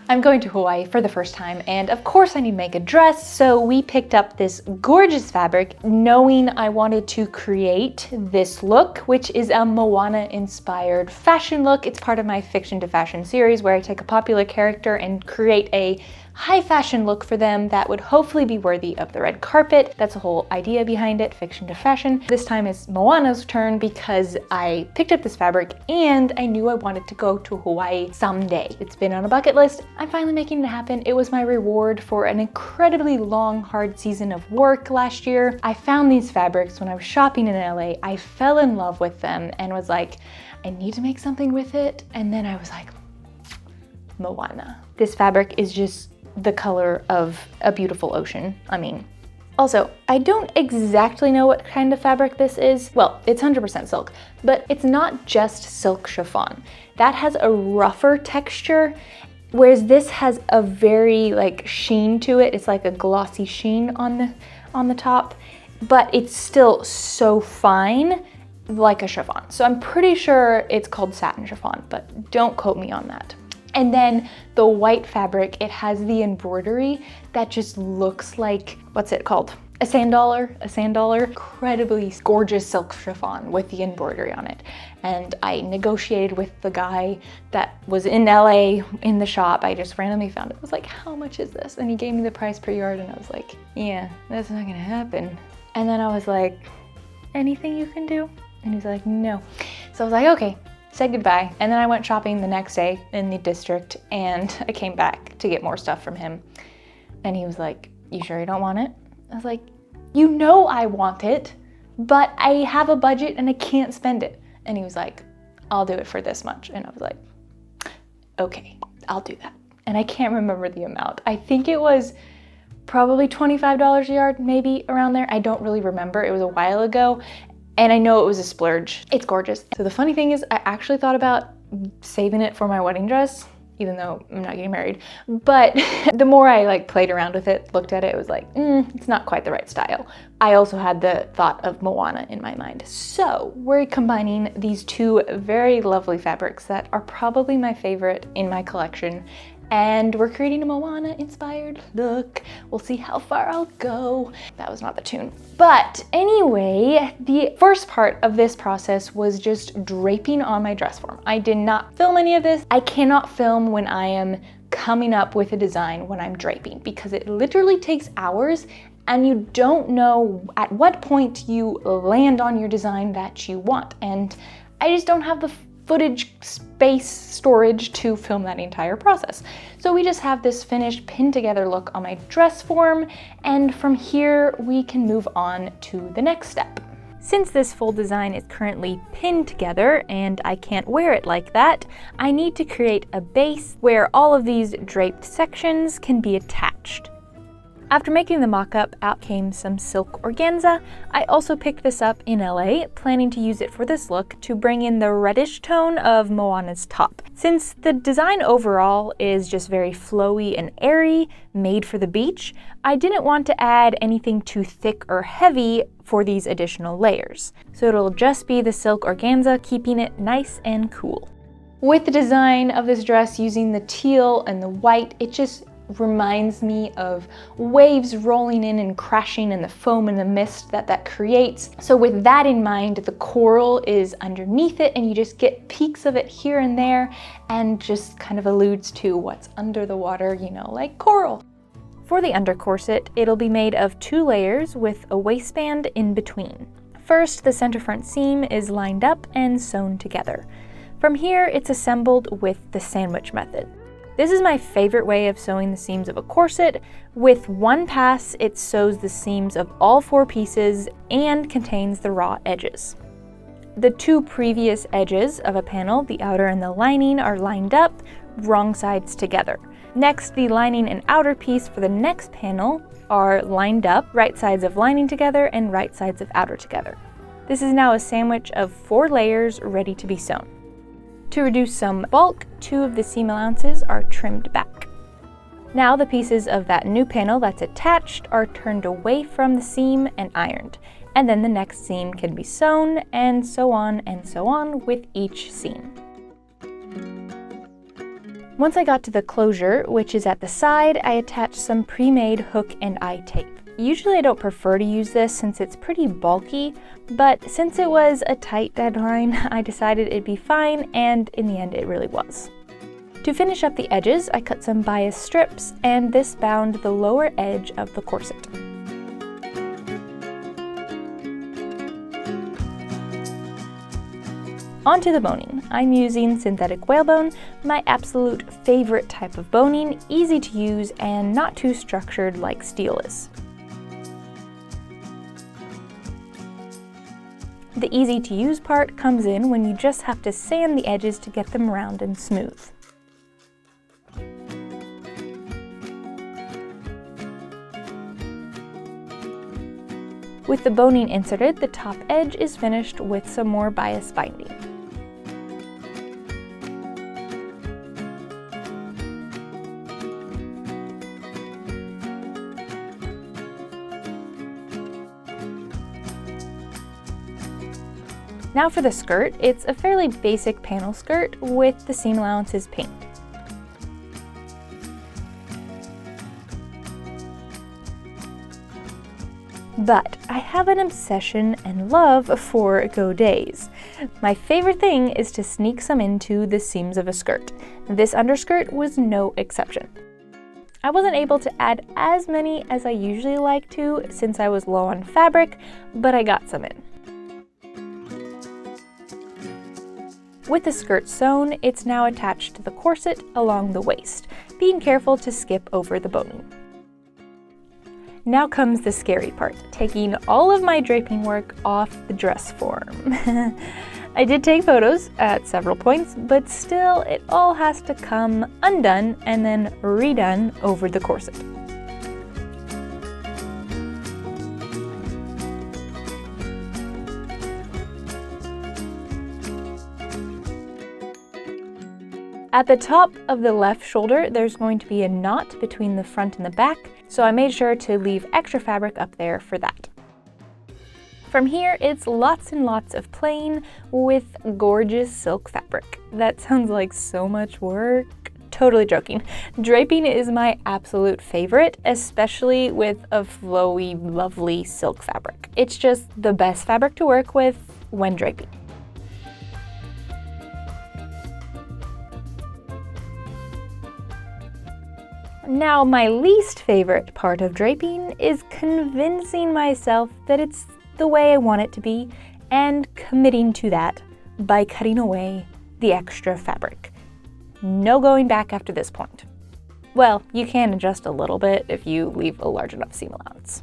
I'm going to Hawaii for the first time, and of course I need to make a dress, so we picked up this gorgeous fabric knowing I wanted to create this look, which is a Moana inspired fashion look. It's part of my Fiction to Fashion series where I take a popular character and create a high fashion look for them that would hopefully be worthy of the red carpet. That's the whole idea behind it, Fiction to Fashion. This time is Moana's turn because I picked up this fabric and I knew I wanted to go to Hawaii someday. It's been on a bucket list. I'm finally making it happen. It was my reward for an incredibly long, hard season of work last year. I found these fabrics when I was shopping in LA. I fell in love with them and was like, I need to make something with it. And then I was like, Moana. This fabric is just the color of a beautiful ocean. I mean, also, I don't exactly know what kind of fabric this is. Well, it's 100% silk, but it's not just silk chiffon. That has a rougher texture, whereas this has a very like sheen to it. It's like a glossy sheen on the top, but it's still so fine, like a chiffon. So I'm pretty sure it's called satin chiffon, but don't quote me on that. And then the white fabric, it has the embroidery that just looks like, what's it called? A sand dollar. Incredibly gorgeous silk chiffon with the embroidery on it. And I negotiated with the guy that was in LA in the shop. I just randomly found it. I was like, how much is this? And he gave me the price per yard and I was like, yeah, that's not gonna happen. And then I was like, anything you can do? And he's like, no. So I was like, okay. Said goodbye, and then I went shopping the next day in the district, and I came back to get more stuff from him. And he was like, you sure you don't want it? I was like, you know I want it, but I have a budget and I can't spend it. And he was like, I'll do it for this much. And I was like, okay, I'll do that. And I can't remember the amount. I think it was probably $25 a yard, maybe around there. I don't really remember, it was a while ago. And I know it was a splurge. It's gorgeous. So the funny thing is I actually thought about saving it for my wedding dress, even though I'm not getting married. But the more I like played around with it, looked at it, it was like, it's not quite the right style. I also had the thought of Moana in my mind. So we're combining these two very lovely fabrics that are probably my favorite in my collection. And we're creating a Moana inspired look. We'll see how far I'll go. That was not the tune. But anyway, the first part of this process was just draping on my dress form. I did not film any of this. I cannot film when I am coming up with a design when I'm draping because it literally takes hours and you don't know at what point you land on your design that you want. And I just don't have the footage space storage to film that entire process. So we just have this finished pinned together look on my dress form, and from here we can move on to the next step. Since this full design is currently pinned together and I can't wear it like that, I need to create a base where all of these draped sections can be attached. After making the mock-up, out came some silk organza. I also picked this up in LA, planning to use it for this look to bring in the reddish tone of Moana's top. Since the design overall is just very flowy and airy, made for the beach, I didn't want to add anything too thick or heavy for these additional layers. So it'll just be the silk organza, keeping it nice and cool. With the design of this dress using the teal and the white, it just reminds me of waves rolling in and crashing and the foam and the mist that creates. So with that in mind, the coral is underneath it and you just get peeks of it here and there and just kind of alludes to what's under the water, you know, like coral. For the under corset, it'll be made of 2 layers with a waistband in between. First, the center front seam is lined up and sewn together. From here, it's assembled with the sandwich method. This is my favorite way of sewing the seams of a corset. With one pass, it sews the seams of all 4 pieces and contains the raw edges. The 2 previous edges of a panel, the outer and the lining, are lined up, wrong sides together. Next, the lining and outer piece for the next panel are lined up, right sides of lining together and right sides of outer together. This is now a sandwich of 4 layers ready to be sewn. To reduce some bulk, 2 of the seam allowances are trimmed back. Now the pieces of that new panel that's attached are turned away from the seam and ironed, and then the next seam can be sewn, and so on with each seam. Once I got to the closure, which is at the side, I attached some pre-made hook and eye tape. Usually I don't prefer to use this since it's pretty bulky, but since it was a tight deadline, I decided it'd be fine, and in the end it really was. To finish up the edges, I cut some bias strips, and this bound the lower edge of the corset. Onto the boning. I'm using synthetic whalebone, my absolute favorite type of boning, easy to use and not too structured like steel is. The easy to use part comes in when you just have to sand the edges to get them round and smooth. With the boning inserted, the top edge is finished with some more bias binding. Now for the skirt, it's a fairly basic panel skirt with the seam allowances pinked. But I have an obsession and love for godets. My favorite thing is to sneak some into the seams of a skirt. This underskirt was no exception. I wasn't able to add as many as I usually like to since I was low on fabric, but I got some in. With the skirt sewn, it's now attached to the corset along the waist, being careful to skip over the boning. Now comes the scary part, taking all of my draping work off the dress form. I did take photos at several points, but still it all has to come undone and then redone over the corset. At the top of the left shoulder, there's going to be a knot between the front and the back, so I made sure to leave extra fabric up there for that. From here, it's lots and lots of plain with gorgeous silk fabric. That sounds like so much work. Totally joking. Draping is my absolute favorite, especially with a flowy, lovely silk fabric. It's just the best fabric to work with when draping. Now, my least favorite part of draping is convincing myself that it's the way I want it to be and committing to that by cutting away the extra fabric. No going back after this point. Well, you can adjust a little bit if you leave a large enough seam allowance.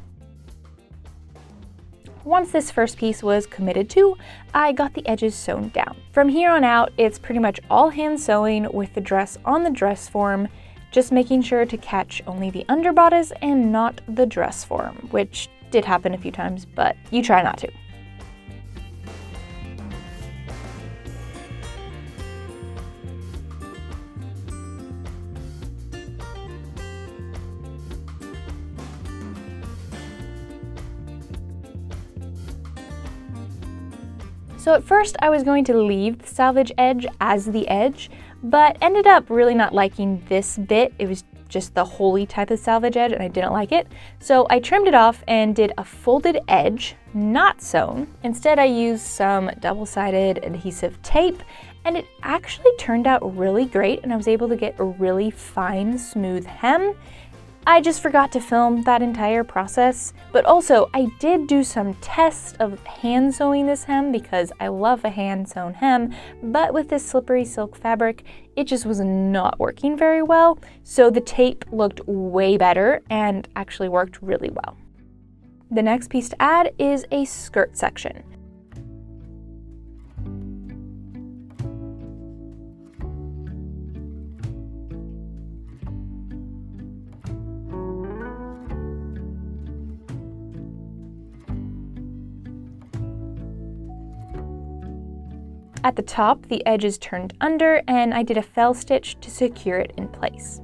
Once this first piece was committed to, I got the edges sewn down. From here on out, it's pretty much all hand sewing with the dress on the dress form, just making sure to catch only the underbodice and not the dress form, which did happen a few times, but you try not to. So at first I was going to leave the salvage edge as the edge, but ended up really not liking this bit. It was just the holy type of salvage edge and I didn't like it. So I trimmed it off and did a folded edge, not sewn. Instead I used some double-sided adhesive tape and it actually turned out really great and I was able to get a really fine, smooth hem. I just forgot to film that entire process, but also I did do some tests of hand sewing this hem because I love a hand sewn hem, but with this slippery silk fabric, it just was not working very well. So the tape looked way better and actually worked really well. The next piece to add is a skirt section. At the top, the edge is turned under and I did a fell stitch to secure it in place.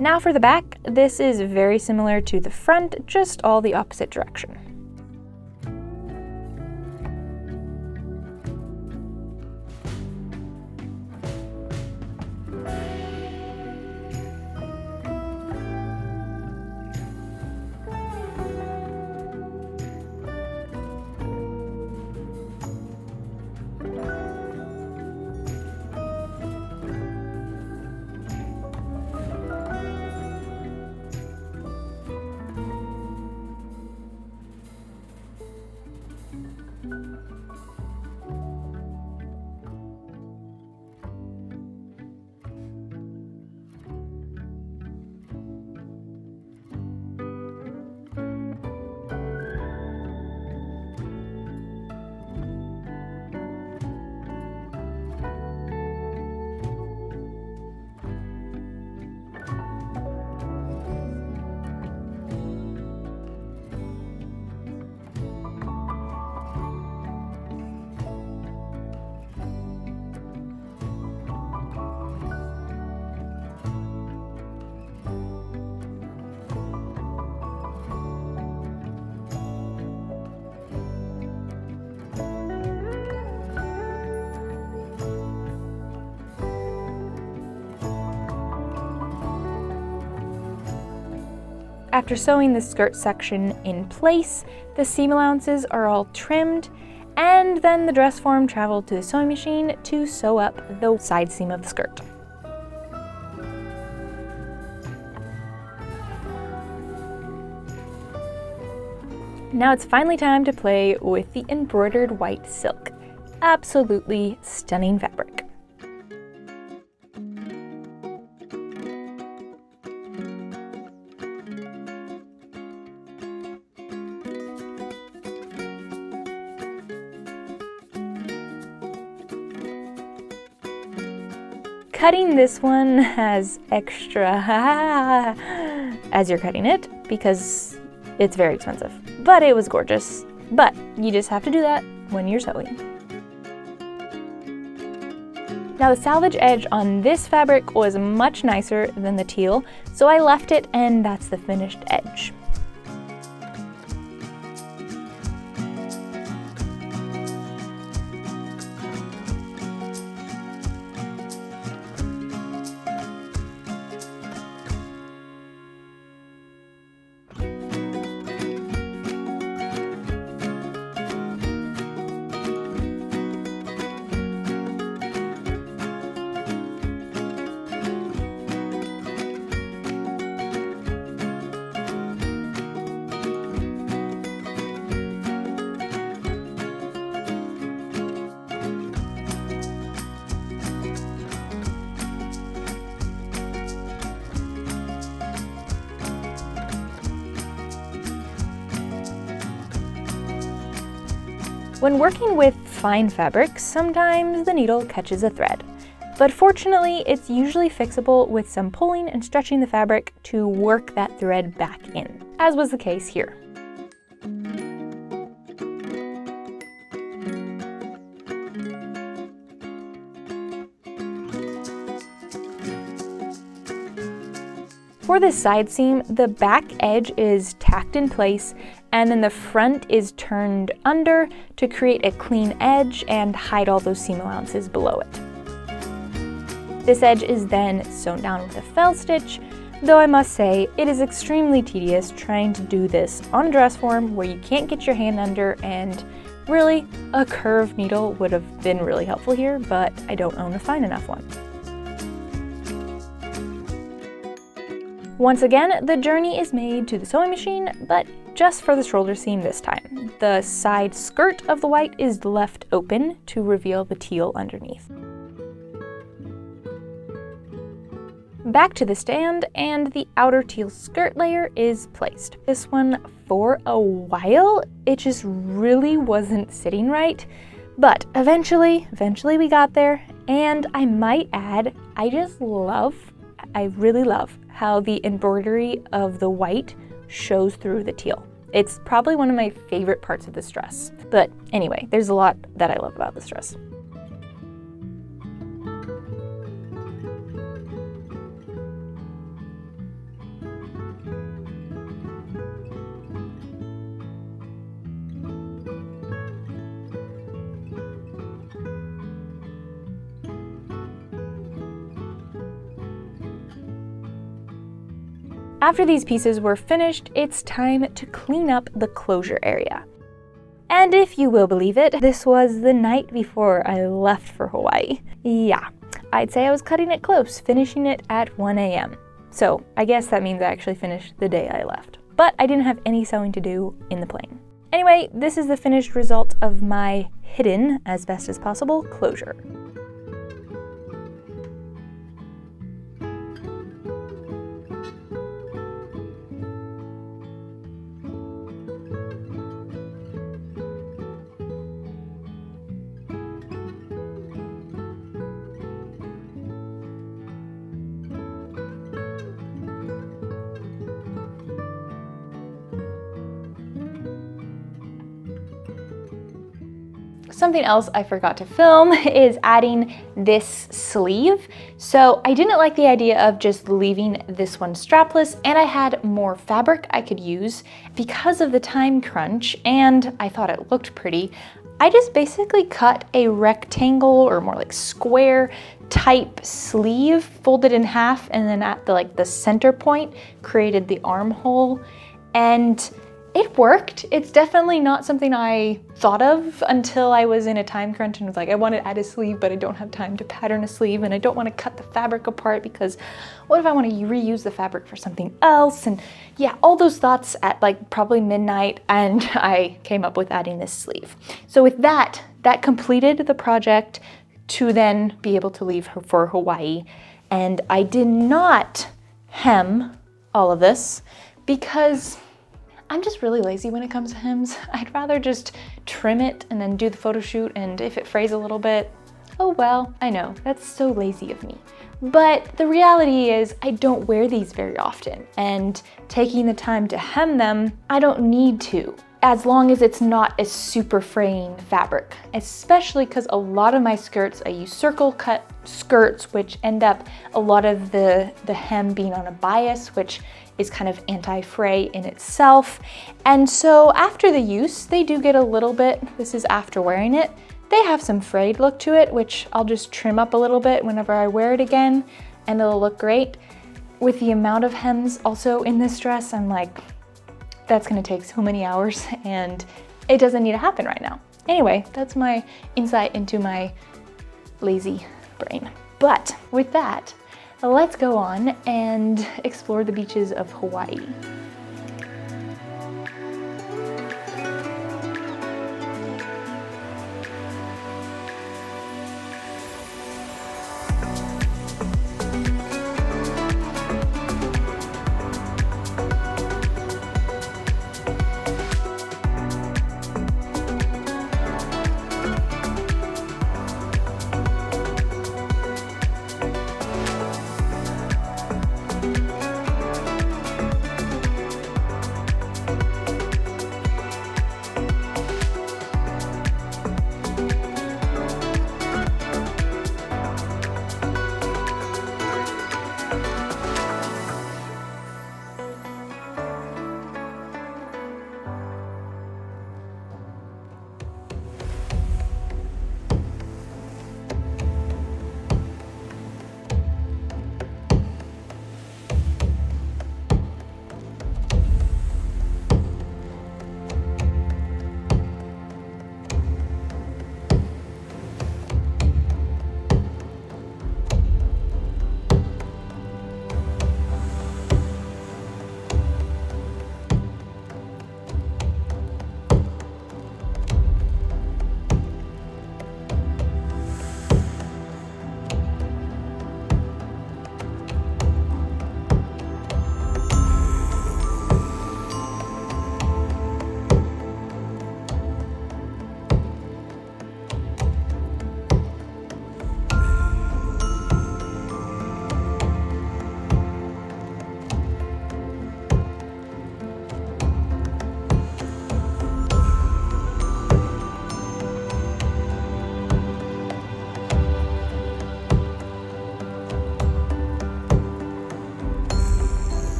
Now for the back, this is very similar to the front, just all the opposite direction. After sewing the skirt section in place, the seam allowances are all trimmed, and then the dress form traveled to the sewing machine to sew up the side seam of the skirt. Now it's finally time to play with the embroidered white silk. Absolutely stunning fabric. Cutting this one has extra as you're cutting it because it's very expensive, but it was gorgeous. But you just have to do that when you're sewing. Now the salvage edge on this fabric was much nicer than the teal, so I left it and that's the finished edge. When working with fine fabrics, sometimes the needle catches a thread, but fortunately it's usually fixable with some pulling and stretching the fabric to work that thread back in, as was the case here. For this side seam, the back edge is tacked in place and then the front is turned under to create a clean edge and hide all those seam allowances below it. This edge is then sewn down with a fell stitch, though I must say it is extremely tedious trying to do this on a dress form where you can't get your hand under, and really a curved needle would have been really helpful here, but I don't own a fine enough one. Once again, the journey is made to the sewing machine, but just for the shoulder seam this time. The side skirt of the white is left open to reveal the teal underneath. Back to the stand, and the outer teal skirt layer is placed. This one, for a while, it just really wasn't sitting right, but eventually we got there, and I might add, I really love how the embroidery of the white shows through the teal. It's probably one of my favorite parts of this dress. But anyway, there's a lot that I love about this dress. After these pieces were finished, it's time to clean up the closure area. And if you will believe it, this was the night before I left for Hawaii. Yeah, I'd say I was cutting it close, finishing it at 1 a.m. So I guess that means I actually finished the day I left. But I didn't have any sewing to do in the plane. Anyway, this is the finished result of my hidden, as best as possible, closure. Something else I forgot to film is adding this sleeve. So I didn't like the idea of just leaving this one strapless, and I had more fabric I could use because of the time crunch, and I thought it looked pretty. I just basically cut a rectangle, or more like square type sleeve, folded in half, and then at the center point created the armhole, and it worked. It's definitely not something I thought of until I was in a time crunch and was like, I want to add a sleeve, but I don't have time to pattern a sleeve, and I don't want to cut the fabric apart because what if I want to reuse the fabric for something else? And yeah, all those thoughts at probably midnight, and I came up with adding this sleeve. So with that completed the project to then be able to leave for Hawaii. And I did not hem all of this because I'm just really lazy when it comes to hems. I'd rather just trim it and then do the photo shoot, and if it frays a little bit, oh well, I know, that's so lazy of me. But the reality is I don't wear these very often, and taking the time to hem them, I don't need to, as long as it's not a super fraying fabric, especially because a lot of my skirts, I use circle cut skirts, which end up a lot of the hem being on a bias, which is kind of anti-fray in itself. And so after the use, they do get a little bit, this is after wearing it, they have some frayed look to it, which I'll just trim up a little bit whenever I wear it again, and it'll look great. With the amount of hems also in this dress, I'm like, that's gonna take so many hours, and it doesn't need to happen right now. Anyway, that's my insight into my lazy brain. But with that, let's go on and explore the beaches of Hawaii.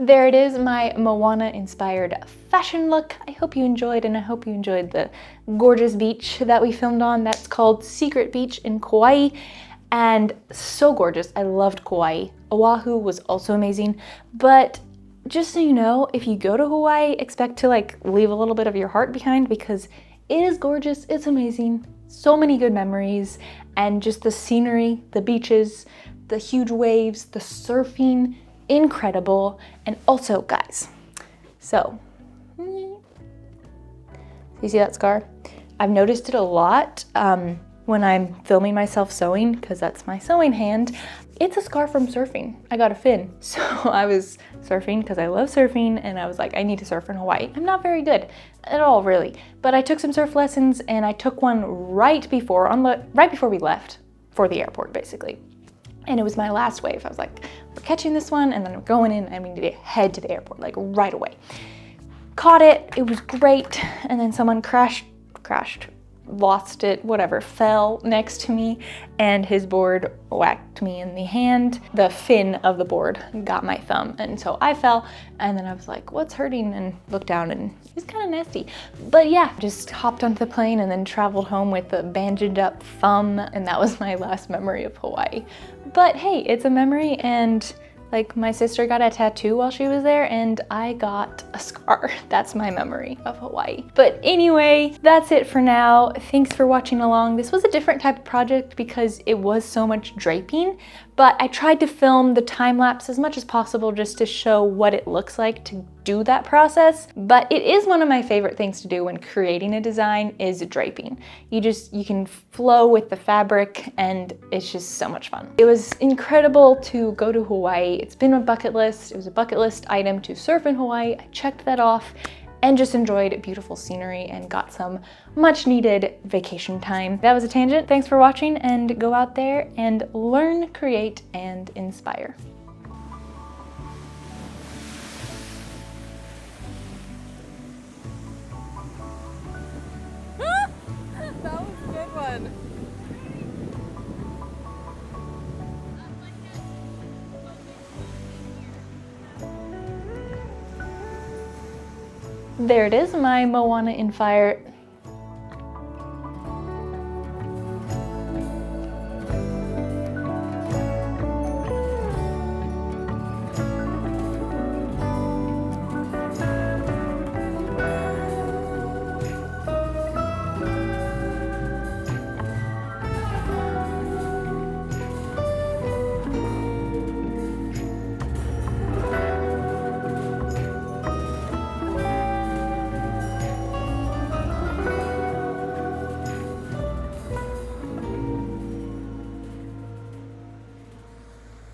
There it is, my Moana inspired fashion look. I hope you enjoyed, and I hope you enjoyed the gorgeous beach that we filmed on. That's called Secret Beach in Kauai, and so gorgeous. I loved Kauai. Oahu was also amazing, but just so you know, if you go to Hawaii, expect to like leave a little bit of your heart behind, because it is gorgeous, it's amazing, so many good memories, and just the scenery, the beaches, the huge waves, the surfing, incredible. And also, guys, so you see that scar? I've noticed it a lot when I'm filming myself sewing, because that's my sewing hand. It's a scar from surfing. I got a fin. So I was surfing because I love surfing, and I was like, I need to surf in Hawaii. I'm not very good at all, really, but I took some surf lessons, and I took one right before we left for the airport, basically. And it was my last wave. I was like, we're catching this one, and then we're going in, and we need to head to the airport, like right away. Caught it, it was great, and then someone crashed, lost it, whatever, fell next to me, and his board whacked me in the hand. The fin of the board got my thumb, and so I fell, and then I was like, what's hurting? And looked down, and it was kind of nasty. But yeah, just hopped onto the plane and then traveled home with a bandaged up thumb, and that was my last memory of Hawaii. But hey, it's a memory, and like my sister got a tattoo while she was there, and I got a scar. That's my memory of Hawaii. But anyway, that's it for now. Thanks for watching along. This was a different type of project because it was so much draping, but I tried to film the time lapse as much as possible just to show what it looks like to do that process. But it is one of my favorite things to do when creating a design is draping. You can flow with the fabric, and it's just so much fun. It was incredible to go to Hawaii. It's been a bucket list. It was a bucket list item to surf in Hawaii. I checked that off and just enjoyed beautiful scenery and got some much needed vacation time. That was a tangent. Thanks for watching, and go out there and learn, create, and inspire. That was a good one. There it is, my Moana